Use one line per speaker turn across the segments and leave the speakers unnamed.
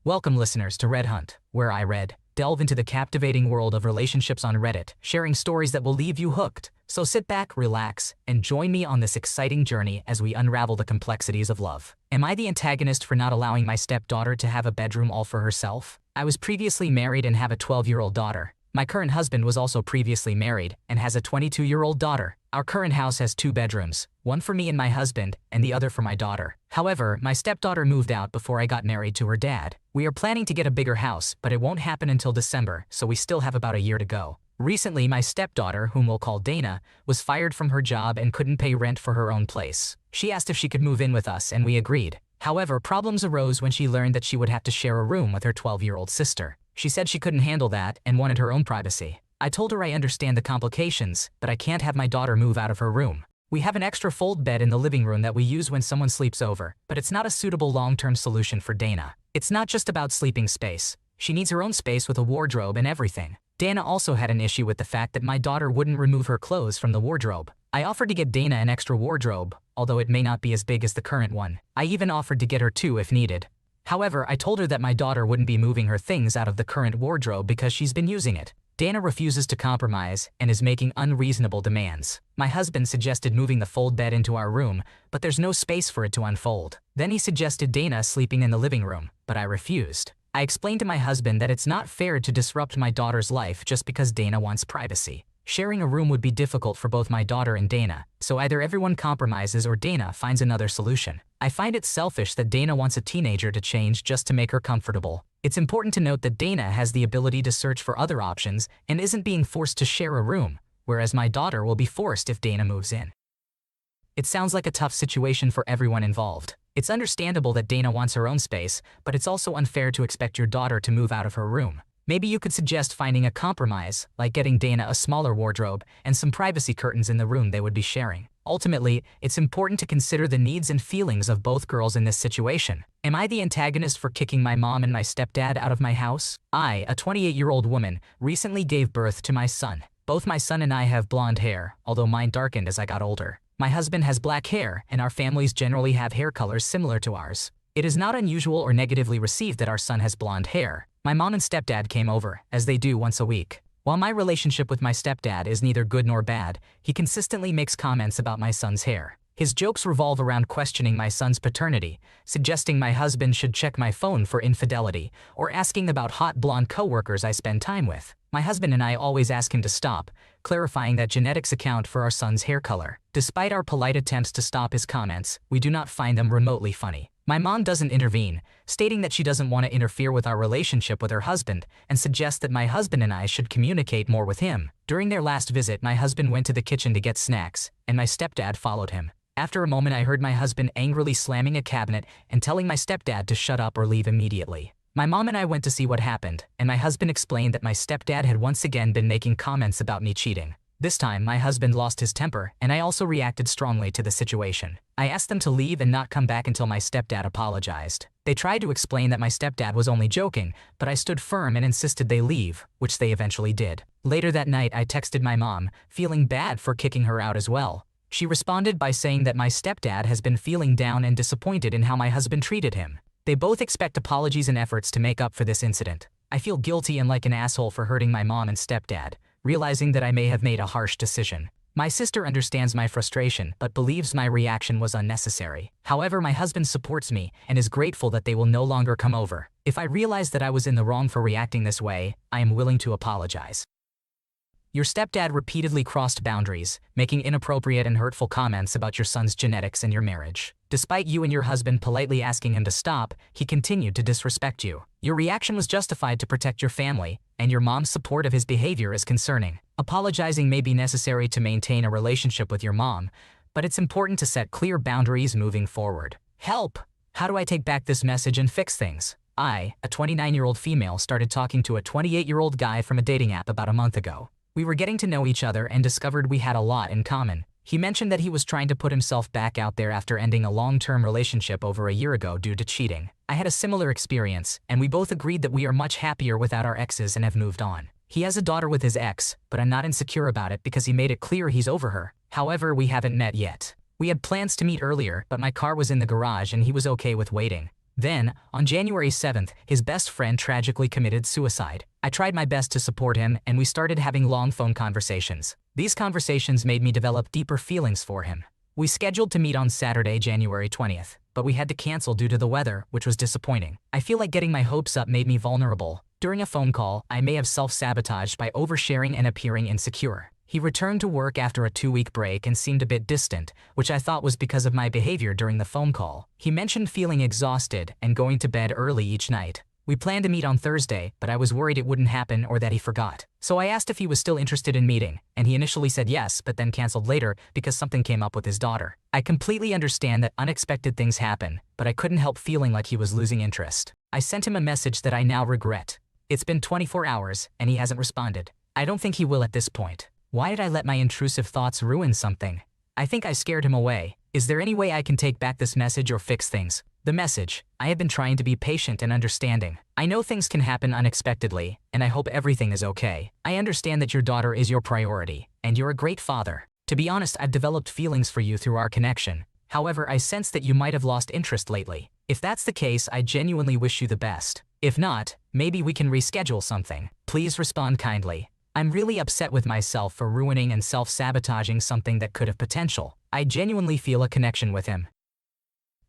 Welcome listeners to Red Hunt, where I delve into the captivating world of relationships on Reddit, sharing stories that will leave you hooked. So sit back, relax, and join me on this exciting journey as we unravel the complexities of love. Am I the antagonist for not allowing my stepdaughter to have a bedroom all for herself? I was previously married and have a 12-year-old daughter. My current husband was also previously married and has a 22-year-old daughter. Our current house has 2 bedrooms, one for me and my husband, and the other for my daughter. However, my stepdaughter moved out before I got married to her dad. We are planning to get a bigger house, but it won't happen until December, so we still have about a year to go. Recently, my stepdaughter, whom we'll call Dana, was fired from her job and couldn't pay rent for her own place. She asked if she could move in with us, and we agreed. However, problems arose when she learned that she would have to share a room with her 12-year-old sister. She said she couldn't handle that and wanted her own privacy. I told her I understand the complications, but I can't have my daughter move out of her room. We have an extra fold bed in the living room that we use when someone sleeps over, but it's not a suitable long-term solution for Dana. It's not just about sleeping space. She needs her own space with a wardrobe and everything. Dana also had an issue with the fact that my daughter wouldn't remove her clothes from the wardrobe. I offered to get Dana an extra wardrobe, although it may not be as big as the current one. I even offered to get her 2 if needed. However, I told her that my daughter wouldn't be moving her things out of the current wardrobe because she's been using it. Dana refuses to compromise and is making unreasonable demands. My husband suggested moving the fold bed into our room, but there's no space for it to unfold. Then he suggested Dana sleeping in the living room, but I refused. I explained to my husband that it's not fair to disrupt my daughter's life just because Dana wants privacy. Sharing a room would be difficult for both my daughter and Dana, so either everyone compromises or Dana finds another solution. I find it selfish that Dana wants a teenager to change just to make her comfortable. It's important to note that Dana has the ability to search for other options and isn't being forced to share a room, whereas my daughter will be forced if Dana moves in. It sounds like a tough situation for everyone involved. It's understandable that Dana wants her own space, but it's also unfair to expect your daughter to move out of her room. Maybe you could suggest finding a compromise, like getting Dana a smaller wardrobe and some privacy curtains in the room they would be sharing. Ultimately, it's important to consider the needs and feelings of both girls in this situation. Am I the antagonist for kicking my mom and my stepdad out of my house? I, a 28-year-old woman, recently gave birth to my son. Both my son and I have blonde hair, although mine darkened as I got older. My husband has black hair, and our families generally have hair colors similar to ours. It is not unusual or negatively received that our son has blonde hair. My mom and stepdad came over, as they do once a week. While my relationship with my stepdad is neither good nor bad, he consistently makes comments about my son's hair. His jokes revolve around questioning my son's paternity, suggesting my husband should check my phone for infidelity, or asking about hot blonde coworkers I spend time with. My husband and I always ask him to stop, clarifying that genetics account for our son's hair color. Despite our polite attempts to stop his comments, we do not find them remotely funny. My mom doesn't intervene, stating that she doesn't want to interfere with our relationship with her husband and suggests that my husband and I should communicate more with him. During their last visit, my husband went to the kitchen to get snacks, and my stepdad followed him. After a moment, I heard my husband angrily slamming a cabinet and telling my stepdad to shut up or leave immediately. My mom and I went to see what happened, and my husband explained that my stepdad had once again been making comments about me cheating. This time, my husband lost his temper, and I also reacted strongly to the situation. I asked them to leave and not come back until my stepdad apologized. They tried to explain that my stepdad was only joking, but I stood firm and insisted they leave, which they eventually did. Later that night, I texted my mom, feeling bad for kicking her out as well. She responded by saying that my stepdad has been feeling down and disappointed in how my husband treated him. They both expect apologies and efforts to make up for this incident. I feel guilty and like an asshole for hurting my mom and stepdad, realizing that I may have made a harsh decision. My sister understands my frustration but believes my reaction was unnecessary. However, my husband supports me and is grateful that they will no longer come over. If I realize that I was in the wrong for reacting this way, I am willing to apologize. Your stepdad repeatedly crossed boundaries, making inappropriate and hurtful comments about your son's genetics and your marriage. Despite you and your husband politely asking him to stop, he continued to disrespect you. Your reaction was justified to protect your family, and your mom's support of his behavior is concerning. Apologizing may be necessary to maintain a relationship with your mom, but it's important to set clear boundaries moving forward. Help! How do I take back this message and fix things? I, a 29-year-old female, started talking to a 28-year-old guy from a dating app about a month ago. We were getting to know each other and discovered we had a lot in common. He mentioned that he was trying to put himself back out there after ending a long-term relationship over a year ago due to cheating. I had a similar experience, and we both agreed that we are much happier without our exes and have moved on. He has a daughter with his ex, but I'm not insecure about it because he made it clear he's over her. However, we haven't met yet. We had plans to meet earlier, but my car was in the garage and he was okay with waiting. Then, on January 7th, his best friend tragically committed suicide. I tried my best to support him, and we started having long phone conversations. These conversations made me develop deeper feelings for him. We scheduled to meet on Saturday, January 20th, but we had to cancel due to the weather, which was disappointing. I feel like getting my hopes up made me vulnerable. During a phone call, I may have self-sabotaged by oversharing and appearing insecure. He returned to work after a 2-week break and seemed a bit distant, which I thought was because of my behavior during the phone call. He mentioned feeling exhausted and going to bed early each night. We planned to meet on Thursday, but I was worried it wouldn't happen or that he forgot. So I asked if he was still interested in meeting, and he initially said yes, but then canceled later because something came up with his daughter. I completely understand that unexpected things happen, but I couldn't help feeling like he was losing interest. I sent him a message that I now regret. It's been 24 hours, and he hasn't responded. I don't think he will at this point. Why did I let my intrusive thoughts ruin something? I think I scared him away. Is there any way I can take back this message or fix things? The message: I have been trying to be patient and understanding. I know things can happen unexpectedly, and I hope everything is okay. I understand that your daughter is your priority, and you're a great father. To be honest, I've developed feelings for you through our connection. However, I sense that you might have lost interest lately. If that's the case, I genuinely wish you the best. If not, maybe we can reschedule something. Please respond kindly. I'm really upset with myself for ruining and self-sabotaging something that could have potential. I genuinely feel a connection with him.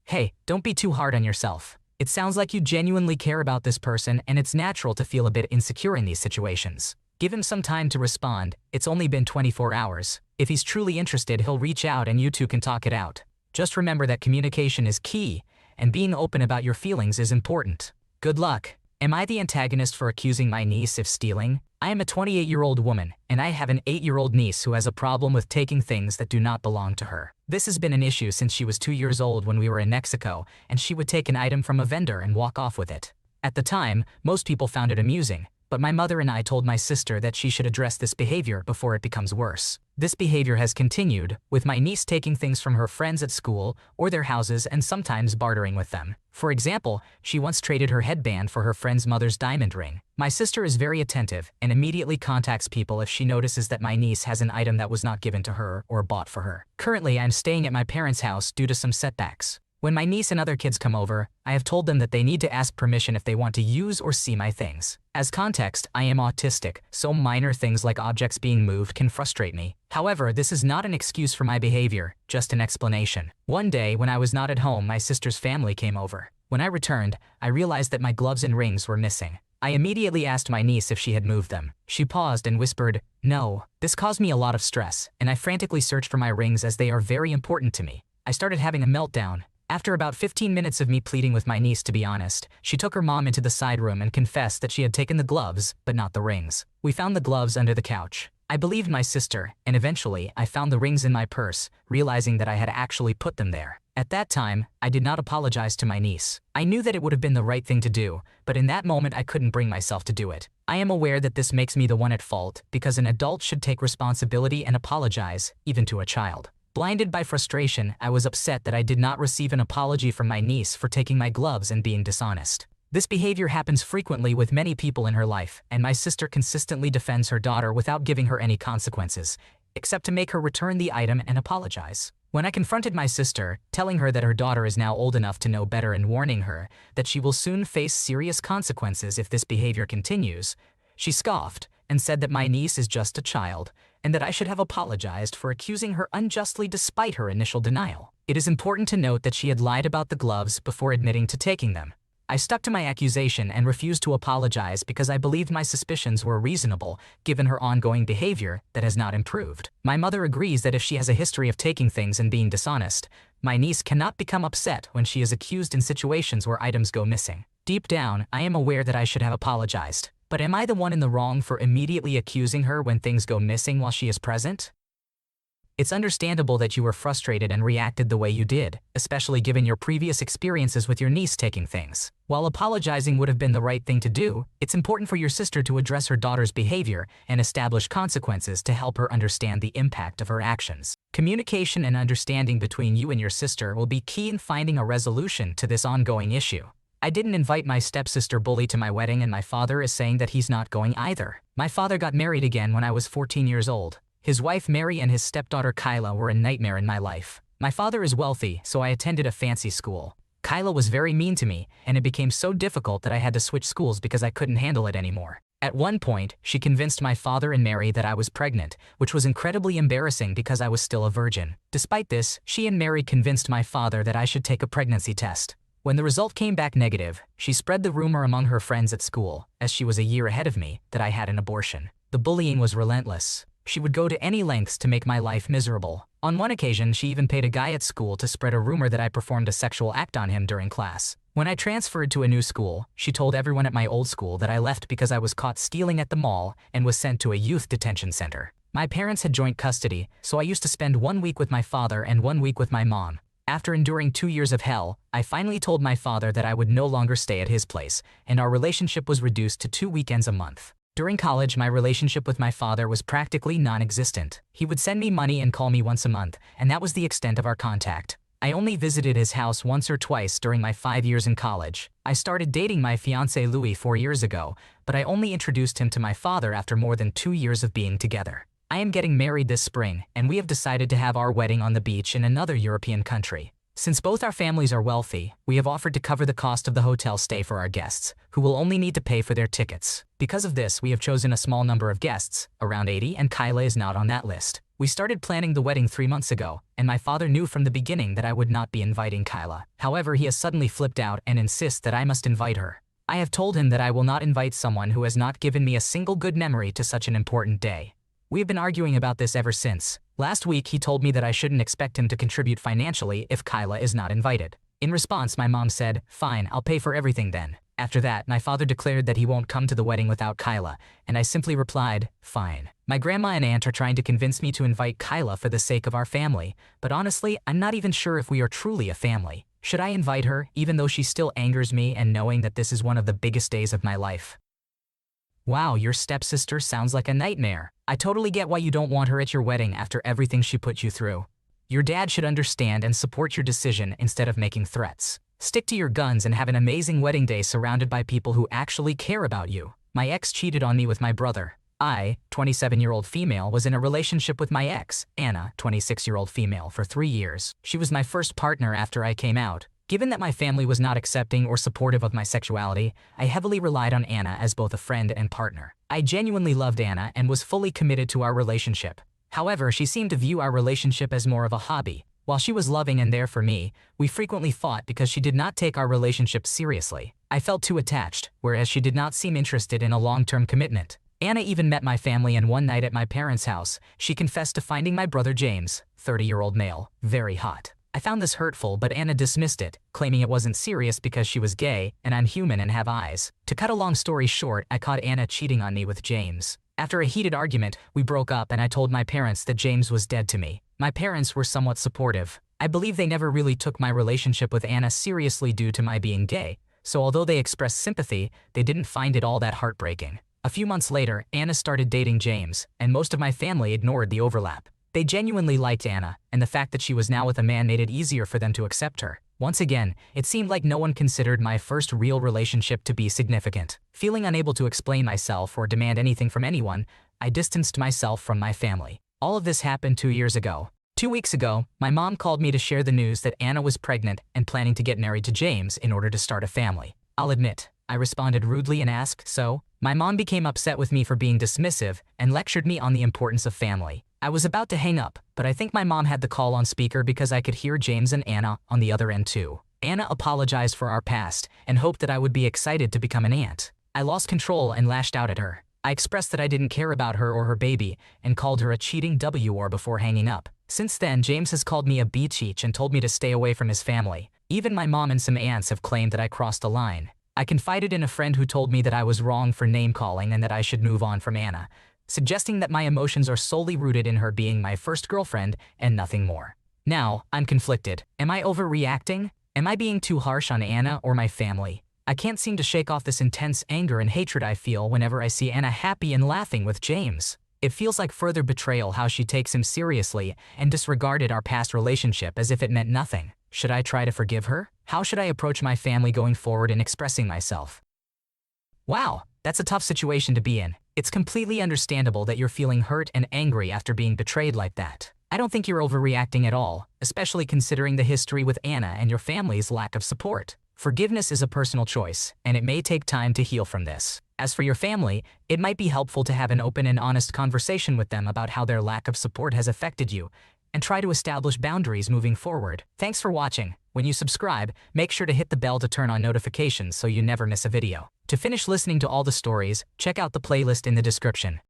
Hey, don't be too hard on yourself. It sounds like you genuinely care about this person, and it's natural to feel a bit insecure in these situations. Give him some time to respond. It's only been 24 hours. If he's truly interested, he'll reach out and you two can talk it out. Just remember that communication is key, and being open about your feelings is important. Good luck. Am I the antagonist for accusing my niece of stealing? I am a 28-year-old woman, and I have an 8-year-old niece who has a problem with taking things that do not belong to her. This has been an issue since she was 2 years old when we were in Mexico, and she would take an item from a vendor and walk off with it. At the time, most people found it amusing, but my mother and I told my sister that she should address this behavior before it becomes worse. This behavior has continued, with my niece taking things from her friends at school or their houses and sometimes bartering with them. For example, she once traded her headband for her friend's mother's diamond ring. My sister is very attentive and immediately contacts people if she notices that my niece has an item that was not given to her or bought for her. Currently, I'm staying at my parents' house due to some setbacks. When my niece and other kids come over, I have told them that they need to ask permission if they want to use or see my things. As context, I am autistic, so minor things like objects being moved can frustrate me. However, this is not an excuse for my behavior, just an explanation. One day, when I was not at home, my sister's family came over. When I returned, I realized that my gloves and rings were missing. I immediately asked my niece if she had moved them. She paused and whispered, "No." This caused me a lot of stress, and I frantically searched for my rings as they are very important to me. I started having a meltdown. After about 15 minutes of me pleading with my niece to be honest, she took her mom into the side room and confessed that she had taken the gloves, but not the rings. We found the gloves under the couch. I believed my sister, and eventually, I found the rings in my purse, realizing that I had actually put them there. At that time, I did not apologize to my niece. I knew that it would have been the right thing to do, but in that moment I couldn't bring myself to do it. I am aware that this makes me the one at fault, because an adult should take responsibility and apologize, even to a child. Blinded by frustration, I was upset that I did not receive an apology from my niece for taking my gloves and being dishonest. This behavior happens frequently with many people in her life, and my sister consistently defends her daughter without giving her any consequences, except to make her return the item and apologize. When I confronted my sister, telling her that her daughter is now old enough to know better and warning her that she will soon face serious consequences if this behavior continues, she scoffed and said that my niece is just a child, and that I should have apologized for accusing her unjustly despite her initial denial. It is important to note that she had lied about the gloves before admitting to taking them. I stuck to my accusation and refused to apologize because I believed my suspicions were reasonable, given her ongoing behavior that has not improved. My mother agrees that if she has a history of taking things and being dishonest, my niece cannot become upset when she is accused in situations where items go missing. Deep down, I am aware that I should have apologized. But am I the one in the wrong for immediately accusing her when things go missing while she is present? It's understandable that you were frustrated and reacted the way you did, especially given your previous experiences with your niece taking things. While apologizing would have been the right thing to do, it's important for your sister to address her daughter's behavior and establish consequences to help her understand the impact of her actions. Communication and understanding between you and your sister will be key in finding a resolution to this ongoing issue. I didn't invite my stepsister bully to my wedding, and my father is saying that he's not going either. My father got married again when I was 14 years old. His wife Mary and his stepdaughter Kyla were a nightmare in my life. My father is wealthy, so I attended a fancy school. Kyla was very mean to me, and it became so difficult that I had to switch schools because I couldn't handle it anymore. At one point, she convinced my father and Mary that I was pregnant, which was incredibly embarrassing because I was still a virgin. Despite this, she and Mary convinced my father that I should take a pregnancy test. When the result came back negative, she spread the rumor among her friends at school, as she was a year ahead of me, that I had an abortion. The bullying was relentless. She would go to any lengths to make my life miserable. On one occasion, she even paid a guy at school to spread a rumor that I performed a sexual act on him during class. When I transferred to a new school, she told everyone at my old school that I left because I was caught stealing at the mall and was sent to a youth detention center. My parents had joint custody, so I used to spend 1 week with my father and 1 week with my mom. After enduring 2 years of hell, I finally told my father that I would no longer stay at his place, and our relationship was reduced to 2 weekends a month. During college, my relationship with my father was practically non-existent. He would send me money and call me once a month, and that was the extent of our contact. I only visited his house once or twice during my 5 years in college. I started dating my fiancé Louis 4 years ago, but I only introduced him to my father after more than 2 years of being together. I am getting married this spring, and we have decided to have our wedding on the beach in another European country. Since both our families are wealthy, we have offered to cover the cost of the hotel stay for our guests, who will only need to pay for their tickets. Because of this, we have chosen a small number of guests, around 80, and Kyla is not on that list. We started planning the wedding 3 months ago, and my father knew from the beginning that I would not be inviting Kyla. However, he has suddenly flipped out and insists that I must invite her. I have told him that I will not invite someone who has not given me a single good memory to such an important day. We have been arguing about this ever since. Last week, he told me that I shouldn't expect him to contribute financially if Kyla is not invited. In response, my mom said, "Fine, I'll pay for everything then." After that, my father declared that he won't come to the wedding without Kyla, and I simply replied, "Fine." My grandma and aunt are trying to convince me to invite Kyla for the sake of our family, but honestly, I'm not even sure if we are truly a family. Should I invite her, even though she still angers me and knowing that this is one of the biggest days of my life? Wow, your stepsister sounds like a nightmare. I totally get why you don't want her at your wedding after everything she put you through. Your dad should understand and support your decision instead of making threats. Stick to your guns and have an amazing wedding day surrounded by people who actually care about you. My ex cheated on me with my brother. I, 27-year-old female, was in a relationship with my ex, Anna, 26-year-old female, for 3 years. She was my first partner after I came out. Given that my family was not accepting or supportive of my sexuality, I heavily relied on Anna as both a friend and partner. I genuinely loved Anna and was fully committed to our relationship. However, she seemed to view our relationship as more of a hobby. While she was loving and there for me, we frequently fought because she did not take our relationship seriously. I felt too attached, whereas she did not seem interested in a long-term commitment. Anna even met my family, and one night at my parents' house, she confessed to finding my brother James, 30-year-old male, very hot. I found this hurtful, but Anna dismissed it, claiming it wasn't serious because she was gay, and I'm human and have eyes. To cut a long story short, I caught Anna cheating on me with James. After a heated argument, we broke up and I told my parents that James was dead to me. My parents were somewhat supportive. I believe they never really took my relationship with Anna seriously due to my being gay, so although they expressed sympathy, they didn't find it all that heartbreaking. A few months later, Anna started dating James, and most of my family ignored the overlap. They genuinely liked Anna, and the fact that she was now with a man made it easier for them to accept her. Once again, it seemed like no one considered my first real relationship to be significant. Feeling unable to explain myself or demand anything from anyone, I distanced myself from my family. All of this happened 2 years ago. 2 weeks ago, my mom called me to share the news that Anna was pregnant and planning to get married to James in order to start a family. I'll admit, I responded rudely and asked, "So?" My mom became upset with me for being dismissive and lectured me on the importance of family. I was about to hang up, but I think my mom had the call on speaker because I could hear James and Anna on the other end too. Anna apologized for our past and hoped that I would be excited to become an aunt. I lost control and lashed out at her. I expressed that I didn't care about her or her baby and called her a cheating whore before hanging up. Since then, James has called me a beach and told me to stay away from his family. Even my mom and some aunts have claimed that I crossed a line. I confided in a friend who told me that I was wrong for name-calling and that I should move on from Anna, suggesting that my emotions are solely rooted in her being my first girlfriend and nothing more. Now, I'm conflicted. Am I overreacting? Am I being too harsh on Anna or my family? I can't seem to shake off this intense anger and hatred I feel whenever I see Anna happy and laughing with James. It feels like further betrayal how she takes him seriously and disregarded our past relationship as if it meant nothing. Should I try to forgive her? How should I approach my family going forward in expressing myself? Wow, that's a tough situation to be in. It's completely understandable that you're feeling hurt and angry after being betrayed like that. I don't think you're overreacting at all, especially considering the history with Anna and your family's lack of support. Forgiveness is a personal choice, and it may take time to heal from this. As for your family, it might be helpful to have an open and honest conversation with them about how their lack of support has affected you, and try to establish boundaries moving forward. Thanks for watching. When you subscribe, make sure to hit the bell to turn on notifications so you never miss a video. To finish listening to all the stories, check out the playlist in the description.